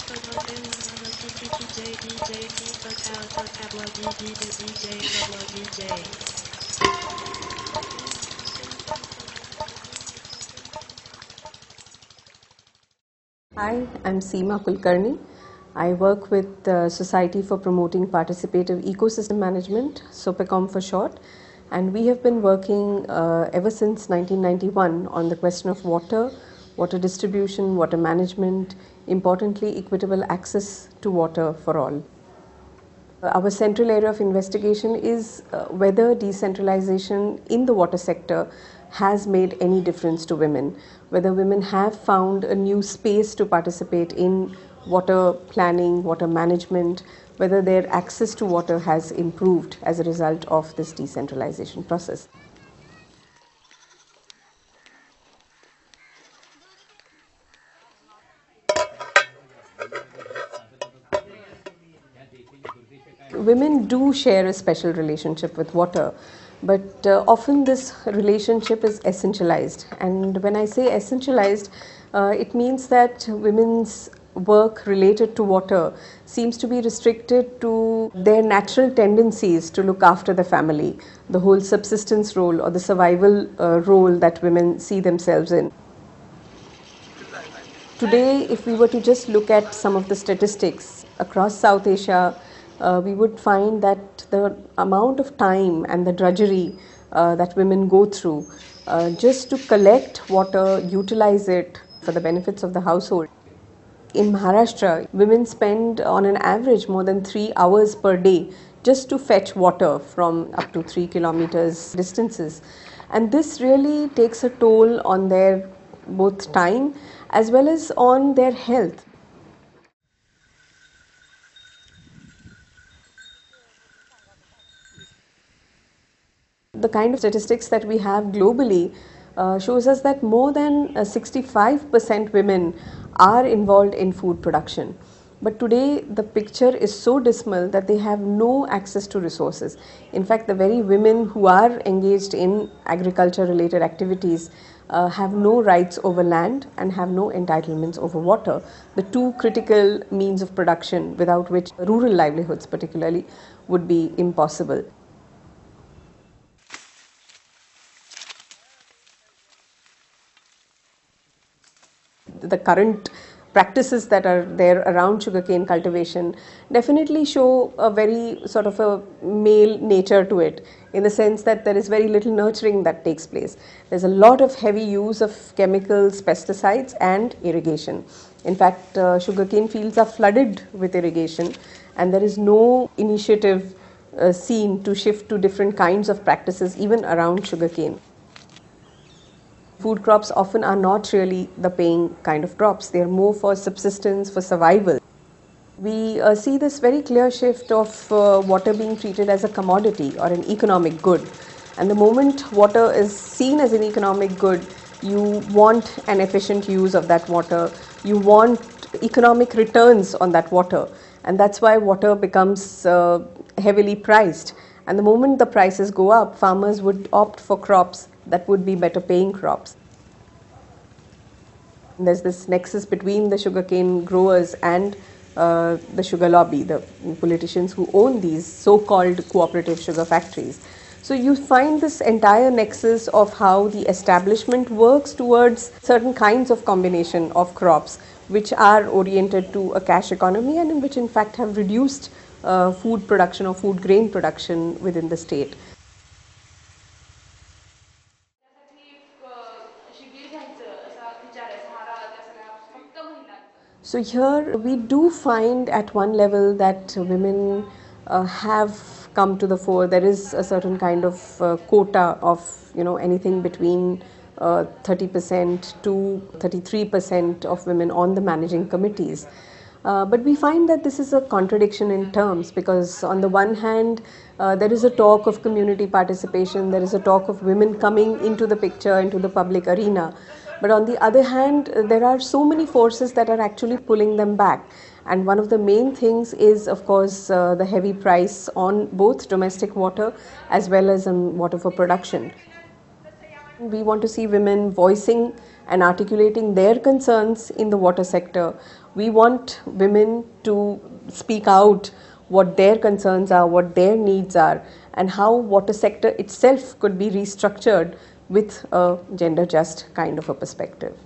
Hi, I'm Seema Kulkarni. I work with the Society for Promoting Participative Ecosystem Management, SOPECOM for short, and we have been working ever since 1991 on the question of water, water distribution, water management, importantly equitable access to water for all. Our central area of investigation is whether decentralization in the water sector has made any difference to women, whether women have found a new space to participate in water planning, water management, whether their access to water has improved as a result of this decentralization process. Women do share a special relationship with water, but often this relationship is essentialized. And when I say essentialized, it means that women's work related to water seems to be restricted to their natural tendencies to look after the family, the whole subsistence role or the survival role that women see themselves in. Today, if we were to just look at some of the statistics across South Asia, we would find that the amount of time and the drudgery that women go through just to collect water, utilize it for the benefits of the household. In Maharashtra, women spend on an average more than 3 hours per day just to fetch water from up to 3 kilometers distances. And this really takes a toll on their both time as well as on their health. The kind of statistics that we have globally shows us that more than 65% women are involved in food production. But today the picture is so dismal that they have no access to resources. In fact, the very women who are engaged in agriculture related activities have no rights over land and have no entitlements over water, the two critical means of production without which rural livelihoods particularly would be impossible. The current practices that are there around sugarcane cultivation definitely show a very sort of a male nature to it, in the sense that there is very little nurturing that takes place. There's a lot of heavy use of chemicals, pesticides and irrigation. In fact, sugarcane fields are flooded with irrigation and there is no initiative seen to shift to different kinds of practices even around sugarcane. Food crops often are not really the paying kind of crops. They are more for subsistence, for survival. We see this very clear shift of water being treated as a commodity or an economic good. And the moment water is seen as an economic good, you want an efficient use of that water. You want economic returns on that water. And that's why water becomes heavily priced. And the moment the prices go up, farmers would opt for crops that would be better paying crops. There's this nexus between the sugarcane growers and the sugar lobby, the politicians who own these so-called cooperative sugar factories. So you find this entire nexus of how the establishment works towards certain kinds of combination of crops which are oriented to a cash economy and which in fact have reduced food production or food grain production within the state. So here we do find at one level that women have come to the fore. There is a certain kind of quota of anything between 30% to 33% of women on the managing committees. But we find that this is a contradiction in terms, because on the one hand there is a talk of community participation, there is a talk of women coming into the picture, into the public arena. But on the other hand, there are so many forces that are actually pulling them back. And one of the main things is, of course, the heavy price on both domestic water as well as on water for production. We want to see women voicing and articulating their concerns in the water sector. We want women to speak out what their concerns are, what their needs are, and how water sector itself could be restructured with a gender just kind of a perspective.